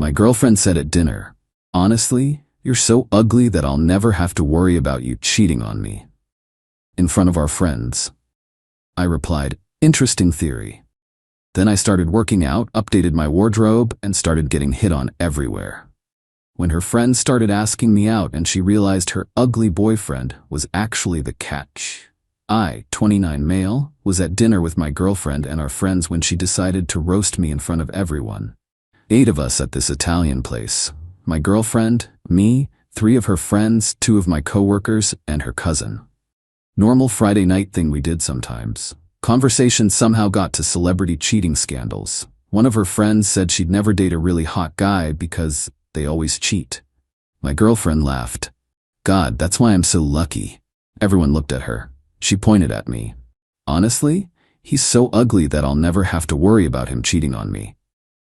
My girlfriend said at dinner, "Honestly, you're so ugly that I'll never have to worry about you cheating on me." In front of our friends. I replied, "Interesting theory." Then I started working out, updated my wardrobe, and started getting hit on everywhere. When her friends started asking me out and she realized her ugly boyfriend was actually the catch. I, 29 male, was at dinner with my girlfriend and our friends when she decided to roast me in front of everyone. 8 of us at this Italian place. My girlfriend, me, 3 of her friends, 2 of my coworkers, and her cousin. Normal Friday night thing we did sometimes. Conversation somehow got to celebrity cheating scandals. One of her friends said she'd never date a really hot guy because they always cheat. My girlfriend laughed. "God, that's why I'm so lucky." Everyone looked at her. She pointed at me. "Honestly, he's so ugly that I'll never have to worry about him cheating on me.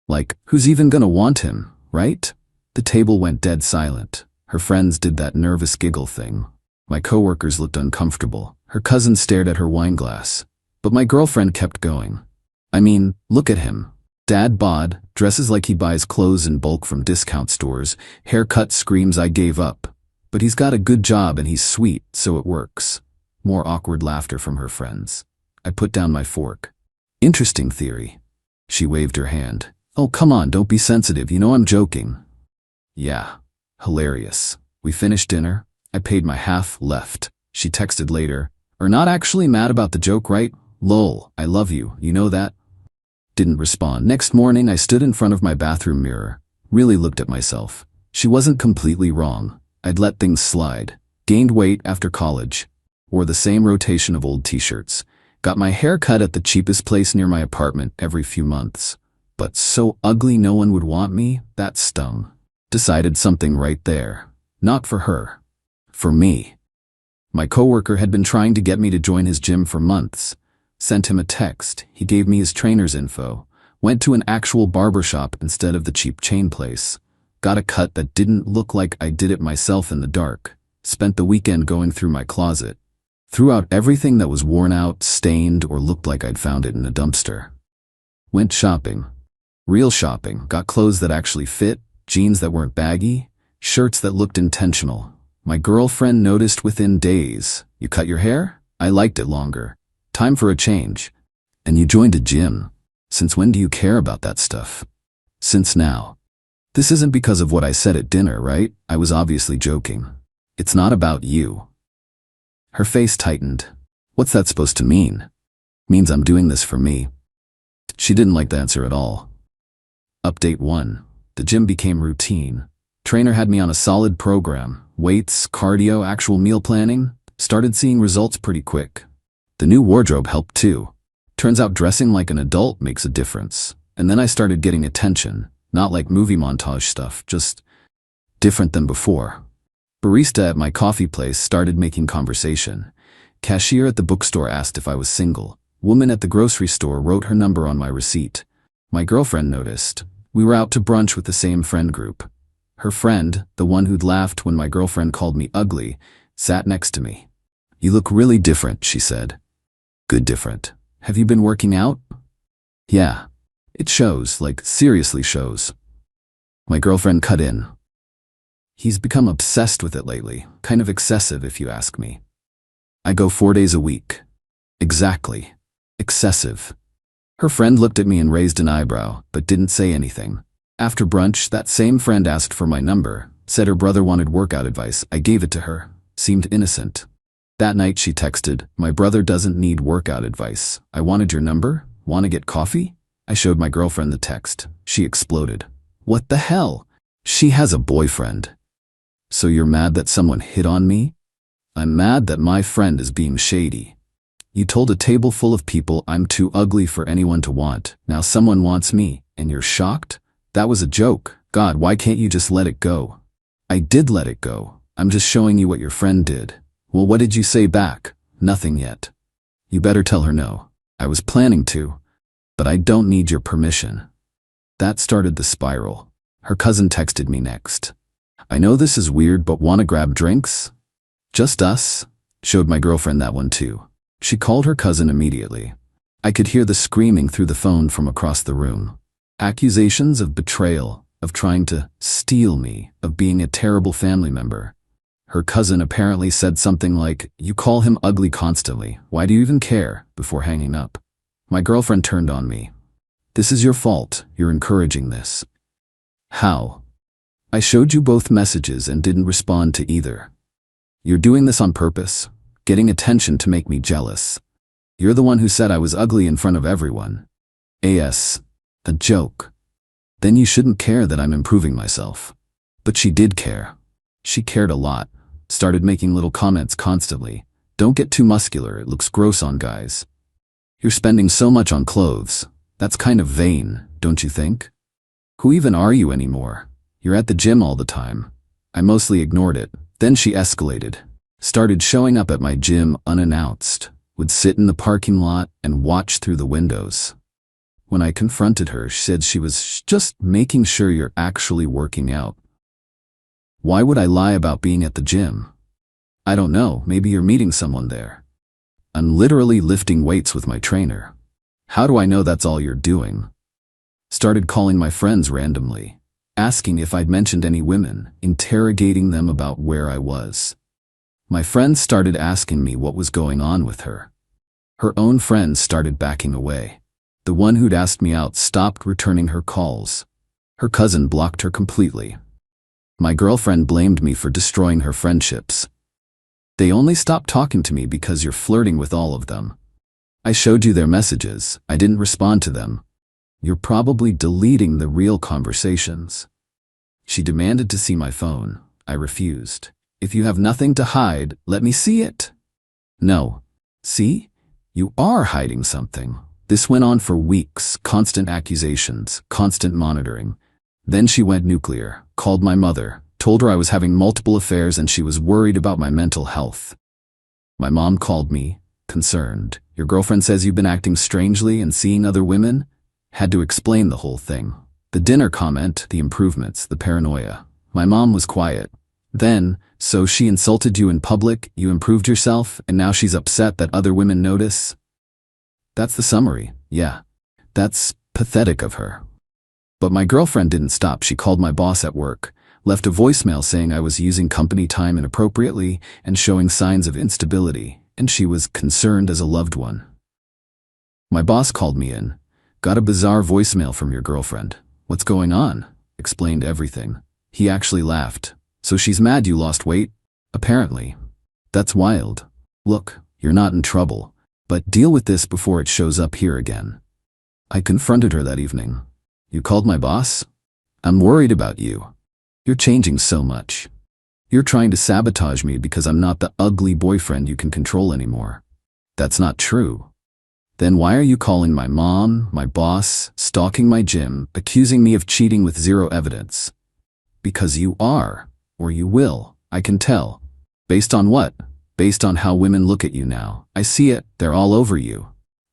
Like, who's even gonna want him, right?" The table went dead silent. Her friends did that nervous giggle thing. My coworkers looked uncomfortable. Her cousin stared at her wine glass. But my girlfriend kept going. "I mean, look at him. Dad bod, dresses like he buys clothes in bulk from discount stores, haircut screams I gave up. But he's got a good job and he's sweet, so it works." More awkward laughter from her friends. I put down my fork. "Interesting theory." She waved her hand. "Oh, come on, don't be sensitive, you know I'm joking." Yeah, hilarious. We finished dinner. I paid my half, left. She texted later, "Are not actually mad about the joke, right? Lol, I love you, you know that?" Didn't respond. Next morning, I stood in front of my bathroom mirror, really looked at myself. She wasn't completely wrong. I'd let things slide. Gained weight after college. Wore the same rotation of old t-shirts. Got my hair cut at the cheapest place near my apartment every few months. But so ugly no one would want me, that stung. Decided something right there. Not for her. For me. My coworker had been trying to get me to join his gym for months. Sent him a text. He gave me his trainer's info. Went to an actual barbershop instead of the cheap chain place. Got a cut that didn't look like I did it myself in the dark. Spent the weekend going through my closet. Threw out everything that was worn out, stained, or looked like I'd found it in a dumpster. Went shopping. Real shopping. Got clothes that actually fit, jeans that weren't baggy, shirts that looked intentional. My girlfriend noticed within days. "You cut your hair? I liked it longer. Time for a change. And you joined a gym. Since when do you care about that stuff?" "Since now." This isn't because of what I said at dinner, right? I was obviously joking. "It's not about you." Her face tightened. "What's that supposed to mean?" "Means I'm doing this for me." She didn't like the answer at all. Update 1. The gym became routine. Trainer had me on a solid program. Weights, cardio, actual meal planning. Started seeing results pretty quick. The new wardrobe helped too. Turns out dressing like an adult makes a difference. And then I started getting attention. Not like movie montage stuff, just different than before. Barista at my coffee place started making conversation. Cashier at the bookstore asked if I was single. Woman at the grocery store wrote her number on my receipt. My girlfriend noticed. We were out to brunch with the same friend group. Her friend, the one who'd laughed when my girlfriend called me ugly, sat next to me. "You look really different," she said. "Good different. Have you been working out?" "Yeah. It shows, like seriously shows." My girlfriend cut in. "He's become obsessed with it lately, kind of excessive if you ask me." "I go 4 days a week." "Exactly. Excessive." Her friend looked at me and raised an eyebrow, but didn't say anything. After brunch, that same friend asked for my number, said her brother wanted workout advice. I gave it to her. Seemed innocent. That night she texted, "My brother doesn't need workout advice. I wanted your number. Want to get coffee?" I showed my girlfriend the text. She exploded. "What the hell? She has a boyfriend." "So you're mad that someone hit on me?" "I'm mad that my friend is being shady." "You told a table full of people I'm too ugly for anyone to want. Now someone wants me, and you're shocked? That was a joke. God, why can't you just let it go?" "I did let it go. I'm just showing you what your friend did." "Well, what did you say back?" "Nothing yet." "You better tell her no." "I was planning to, but I don't need your permission." That started the spiral. Her cousin texted me next. "I know this is weird, but wanna grab drinks?" "Just us?" Showed my girlfriend that one too. She called her cousin immediately. I could hear the screaming through the phone from across the room. Accusations of betrayal, of trying to steal me, of being a terrible family member. Her cousin apparently said something like, "You call him ugly constantly. Why do you even care?" before hanging up. My girlfriend turned on me. "This is your fault. You're encouraging this." "How?" "I showed you both messages and didn't respond to either. You're doing this on purpose, getting attention to make me jealous. You're the one who said I was ugly in front of everyone. A.S. A joke. Then you shouldn't care that I'm improving myself." But she did care. She cared a lot. Started making little comments constantly. "Don't get too muscular, it looks gross on guys. You're spending so much on clothes. That's kind of vain, don't you think? Who even are you anymore? You're at the gym all the time." I mostly ignored it. Then she escalated. Started showing up at my gym unannounced. Would sit in the parking lot and watch through the windows. When I confronted her, she said she was just making sure you're actually working out. Why would I lie about being at the gym? I don't know, maybe you're meeting someone there. I'm literally lifting weights with my trainer. How do I know that's all you're doing? Started calling my friends randomly, asking if I'd mentioned any women, interrogating them about where I was. My friends started asking me what was going on with her. Her own friends started backing away. The one who'd asked me out stopped returning her calls. Her cousin blocked her completely. My girlfriend blamed me for destroying her friendships. "They only stopped talking to me because you're flirting with all of them. I showed you their messages. I didn't respond to them. You're probably deleting the real conversations." She demanded to see my phone. I refused. "If you have nothing to hide, let me see it." "No." "See? You are hiding something." This went on for weeks, constant accusations, constant monitoring. Then she went nuclear, called my mother, told her I was having multiple affairs and she was worried about my mental health. My mom called me, concerned. "Your girlfriend says you've been acting strangely and seeing other women?" Had to explain the whole thing. The dinner comment, the improvements, the paranoia. My mom was quiet. Then, "So she insulted you in public, you improved yourself, and now she's upset that other women notice?" That's the summary. Yeah. That's pathetic of her. But my girlfriend didn't stop. She called my boss at work, left a voicemail saying I was using company time inappropriately and showing signs of instability, and she was concerned as a loved one. My boss called me in. "Got a bizarre voicemail from your girlfriend." "What's going on?" Explained everything. He actually laughed. "So she's mad you lost weight?" "Apparently." "That's wild. Look, you're not in trouble, but deal with this before it shows up here again." I confronted her that evening. "You called my boss? I'm worried about you. You're changing so much. You're trying to sabotage me because I'm not the ugly boyfriend you can control anymore." "That's not true." "Then why are you calling my mom, my boss, stalking my gym, accusing me of cheating with zero evidence?" "Because you are, or you will, I can tell." "Based on what?" "Based on how women look at you now. I see it, they're all over you."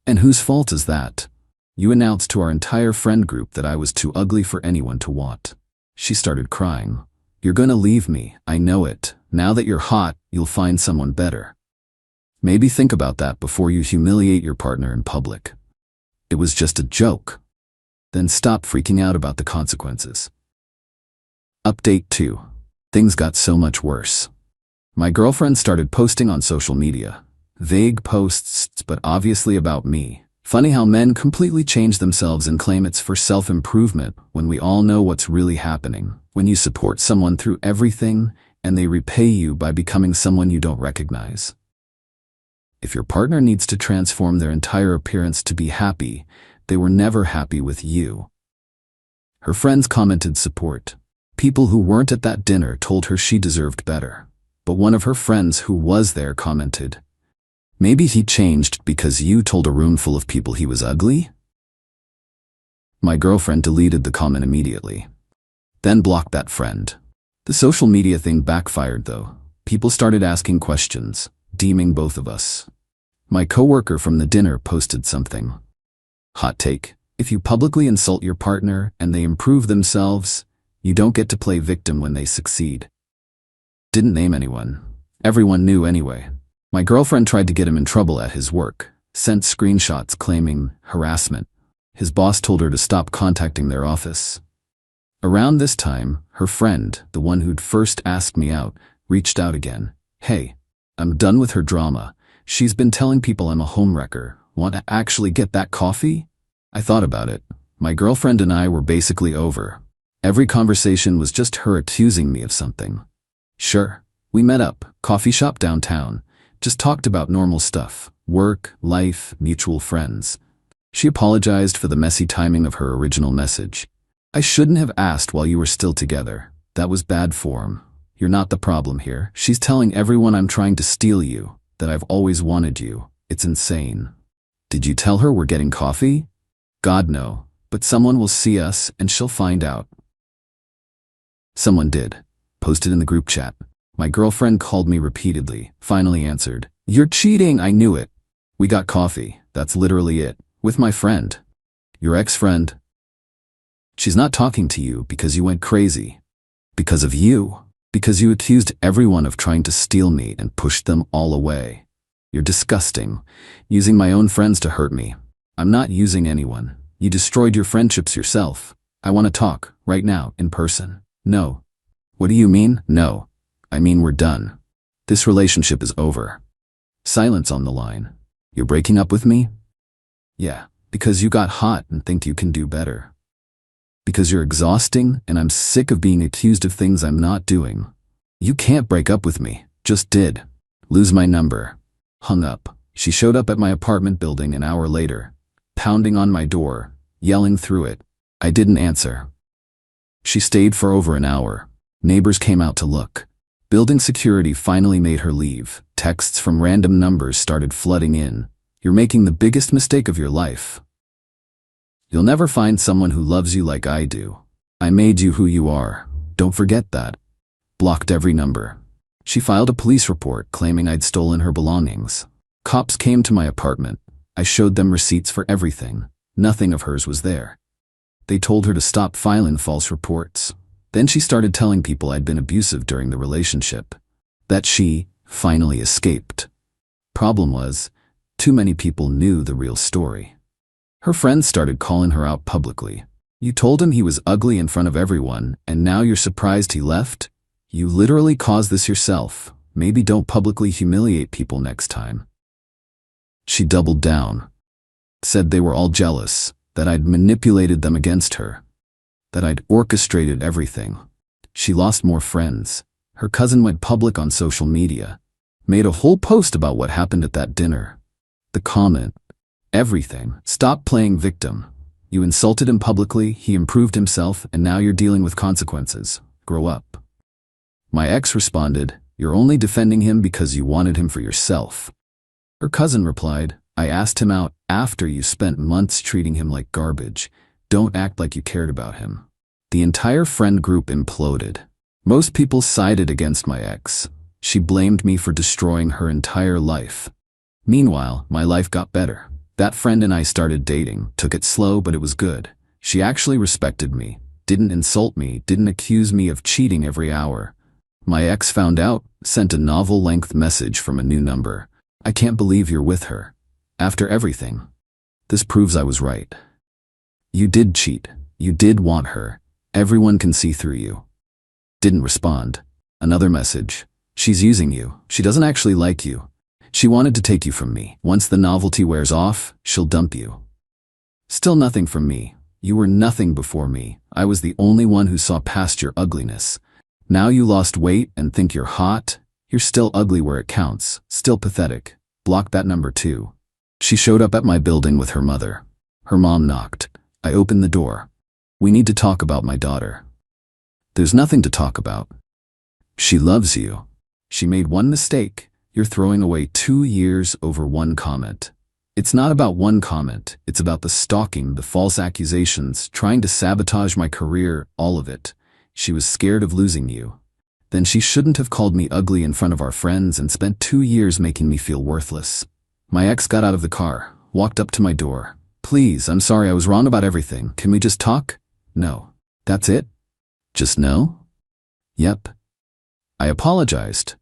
"And whose fault is that?" "You announced to our entire friend group that I was too ugly for anyone to want." She started crying. "You're gonna leave me, I know it. Now that you're hot, you'll find someone better. Maybe think about that before you humiliate your partner in public." "It was just a joke." "Then stop freaking out about the consequences." Update 2. Things got so much worse. My girlfriend started posting on social media. Vague posts, but obviously about me. Funny how men completely change themselves and claim it's for self-improvement when we all know what's really happening. When you support someone through everything and they repay you by becoming someone you don't recognize. If your partner needs to transform their entire appearance to be happy, they were never happy with you. Her friends commented support. People who weren't at that dinner told her she deserved better. But one of her friends who was there commented, "Maybe he changed because you told a room full of people he was ugly?" My girlfriend deleted the comment immediately. Then blocked that friend. The social media thing backfired though. People started asking questions, deeming both of us. My coworker from the dinner posted something. Hot take: if you publicly insult your partner and they improve themselves, you don't get to play victim when they succeed. Didn't name anyone. Everyone knew anyway. My girlfriend tried to get him in trouble at his work, sent screenshots claiming harassment. His boss told her to stop contacting their office. Around this time, her friend, the one who'd first asked me out, reached out again. Hey, I'm done with her drama. She's been telling people I'm a homewrecker. Want to actually get that coffee? I thought about it. My girlfriend and I were basically over. Every conversation was just her accusing me of something. Sure, we met up, coffee shop downtown, just talked about normal stuff, work, life, mutual friends. She apologized for the messy timing of her original message. I shouldn't have asked while you were still together. That was bad form. You're not the problem here. She's telling everyone I'm trying to steal you, that I've always wanted you. It's insane. Did you tell her we're getting coffee? God, no. But someone will see us and she'll find out. Someone did. Posted in the group chat. My girlfriend called me repeatedly, finally answered. You're cheating, I knew it. We got coffee, that's literally it. With my friend. Your ex-friend. She's not talking to you because you went crazy. Because of you. Because you accused everyone of trying to steal me and pushed them all away. You're disgusting. Using my own friends to hurt me. I'm not using anyone. You destroyed your friendships yourself. I want to talk, right now, in person. No. What do you mean? No. I mean we're done. This relationship is over. Silence on the line. You're breaking up with me? Yeah, because you got hot and think you can do better. Because you're exhausting and I'm sick of being accused of things I'm not doing. You can't break up with me. Just did. Lose my number. Hung up. She showed up at my apartment building an hour later, pounding on my door, yelling through it. I didn't answer. She stayed for over an hour. Neighbors came out to look. Building security finally made her leave. Texts from random numbers started flooding in. You're making the biggest mistake of your life. You'll never find someone who loves you like I do. I made you who you are. Don't forget that. Blocked every number. She filed a police report claiming I'd stolen her belongings. Cops came to my apartment. I showed them receipts for everything. Nothing of hers was there. They told her to stop filing false reports. Then she started telling people I'd been abusive during the relationship. That she finally escaped. Problem was, too many people knew the real story. Her friends started calling her out publicly. You told him he was ugly in front of everyone, and now you're surprised he left? You literally caused this yourself. Maybe don't publicly humiliate people next time. She doubled down. Said they were all jealous, that I'd manipulated them against her. That I'd orchestrated everything. She lost more friends. Her cousin went public on social media. Made a whole post about what happened at that dinner. The comment. Everything. Stop playing victim. You insulted him publicly, he improved himself, and now you're dealing with consequences. Grow up. My ex responded, you're only defending him because you wanted him for yourself. Her cousin replied, I asked him out after you spent months treating him like garbage. Don't act like you cared about him. The entire friend group imploded. Most people sided against my ex. She blamed me for destroying her entire life. Meanwhile, my life got better. That friend and I started dating, took it slow but it was good. She actually respected me, didn't insult me, didn't accuse me of cheating every hour. My ex found out, sent a novel-length message from a new number. I can't believe you're with her. After everything. This proves I was right. You did cheat. You did want her. Everyone can see through you. Didn't respond. Another message. She's using you. She doesn't actually like you. She wanted to take you from me. Once the novelty wears off, she'll dump you. Still nothing from me. You were nothing before me. I was the only one who saw past your ugliness. Now you lost weight and think you're hot. You're still ugly where it counts. Still pathetic. Block that number too. She showed up at my building with her mother. Her mom knocked. I opened the door. We need to talk about my daughter. There's nothing to talk about. She loves you. She made one mistake. You're throwing away 2 years over one comment. It's not about one comment. It's about the stalking, the false accusations, trying to sabotage my career, all of it. She was scared of losing you. Then she shouldn't have called me ugly in front of our friends and spent 2 years making me feel worthless. My ex got out of the car, walked up to my door. Please, I'm sorry I was wrong about everything. Can we just talk? No. That's it? Just no? Yep. I apologized.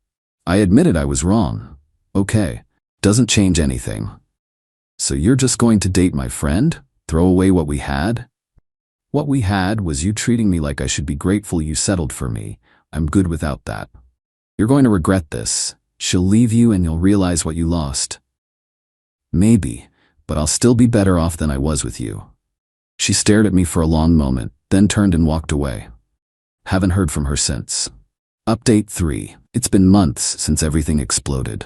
I admitted I was wrong. Okay. Doesn't change anything. So you're just going to date my friend? Throw away what we had? What we had was you treating me like I should be grateful you settled for me. I'm good without that. You're going to regret this. She'll leave you and you'll realize what you lost. Maybe, but I'll still be better off than I was with you. She stared at me for a long moment, then turned and walked away. Haven't heard from her since. Update 3. It's been months since everything exploded.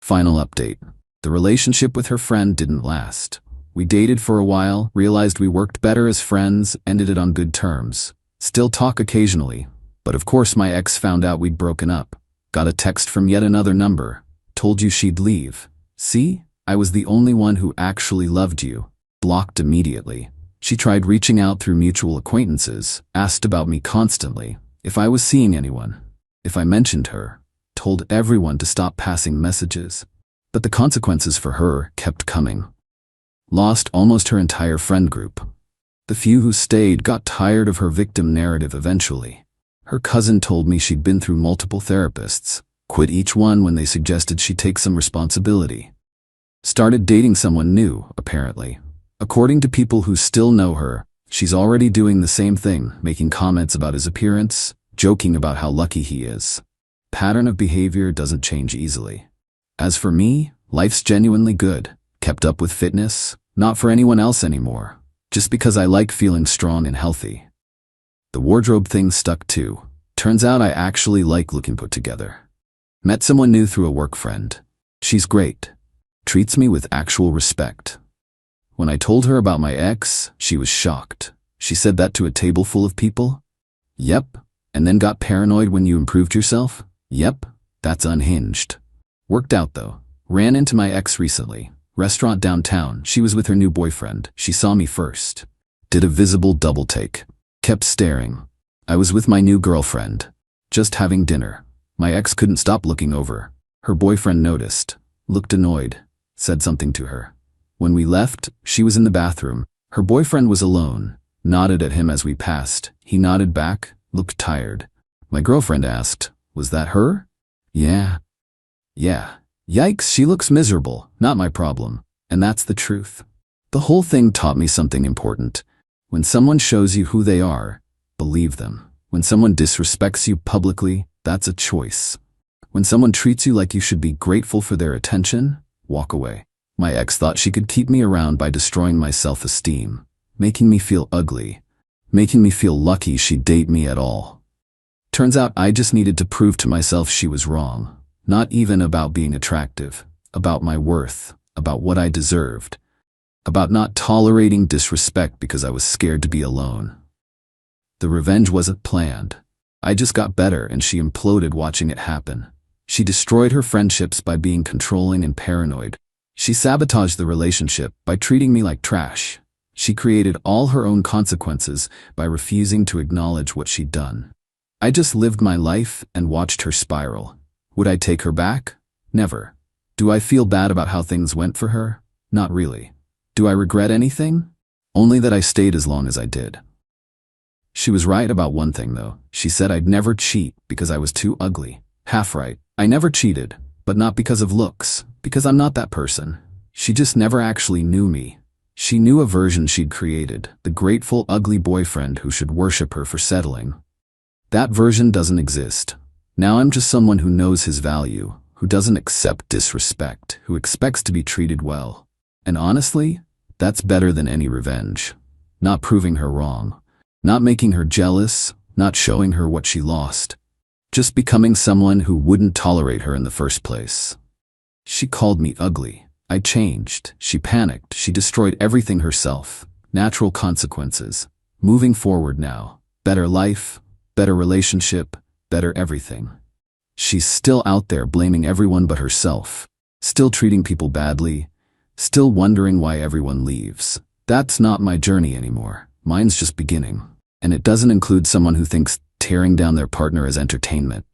Final update. The relationship with her friend didn't last. We dated for a while, realized we worked better as friends, ended it on good terms. Still talk occasionally, but of course my ex found out we'd broken up. Got a text from yet another number. Told you she'd leave. See? I was the only one who actually loved you. Blocked immediately. She tried reaching out through mutual acquaintances, asked about me constantly, if I was seeing anyone, if I mentioned her, told everyone to stop passing messages. But the consequences for her kept coming. Lost almost her entire friend group. The few who stayed got tired of her victim narrative eventually. Her cousin told me she'd been through multiple therapists, quit each one when they suggested she take some responsibility. Started dating someone new, apparently. According to people who still know her, she's already doing the same thing, making comments about his appearance, joking about how lucky he is. Pattern of behavior doesn't change easily. As for me, life's genuinely good. Kept up with fitness, not for anyone else anymore, just because I like feeling strong and healthy. The wardrobe thing stuck too. Turns out I actually like looking put together. Met someone new through a work friend. She's great. Treats me with actual respect. When I told her about my ex, she was shocked. She said that to a table full of people? Yep. And then got paranoid when you improved yourself? Yep. That's unhinged. Worked out though. Ran into my ex recently. Restaurant downtown. She was with her new boyfriend. She saw me first. Did a visible double take. Kept staring. I was with my new girlfriend. Just having dinner. My ex couldn't stop looking over. Her boyfriend noticed. Looked annoyed. Said something to her. When we left, she was in the bathroom. Her boyfriend was alone. Nodded at him as we passed. He nodded back. Looked tired. My girlfriend asked, "Was that her?" Yeah. Yikes, she looks miserable. Not my problem. And that's the truth. The whole thing taught me something important. When someone shows you who they are, believe them. When someone disrespects you publicly, that's a choice. When someone treats you like you should be grateful for their attention, walk away. My ex thought she could keep me around by destroying my self-esteem, making me feel ugly, making me feel lucky she'd date me at all. Turns out I just needed to prove to myself she was wrong. Not even about being attractive, about my worth, about what I deserved, about not tolerating disrespect because I was scared to be alone. The revenge wasn't planned. I just got better and she imploded watching it happen. She destroyed her friendships by being controlling and paranoid. She sabotaged the relationship by treating me like trash. She created all her own consequences by refusing to acknowledge what she'd done. I just lived my life and watched her spiral. Would I take her back? Never. Do I feel bad about how things went for her? Not really. Do I regret anything? Only that I stayed as long as I did. She was right about one thing though. She said I'd never cheat because I was too ugly. Half right. I never cheated, but not because of looks, because I'm not that person. She just never actually knew me. She knew a version she'd created, the grateful, ugly boyfriend who should worship her for settling. That version doesn't exist. Now I'm just someone who knows his value, who doesn't accept disrespect, who expects to be treated well. And honestly, that's better than any revenge. Not proving her wrong, not making her jealous, not showing her what she lost. Just becoming someone who wouldn't tolerate her in the first place. She called me ugly. I changed. She panicked. She destroyed everything herself. Natural consequences. Moving forward now. Better life, better relationship, better everything. She's still out there blaming everyone but herself. Still treating people badly. Still wondering why everyone leaves. That's not my journey anymore. Mine's just beginning. And it doesn't include someone who thinks tearing down their partner is entertainment.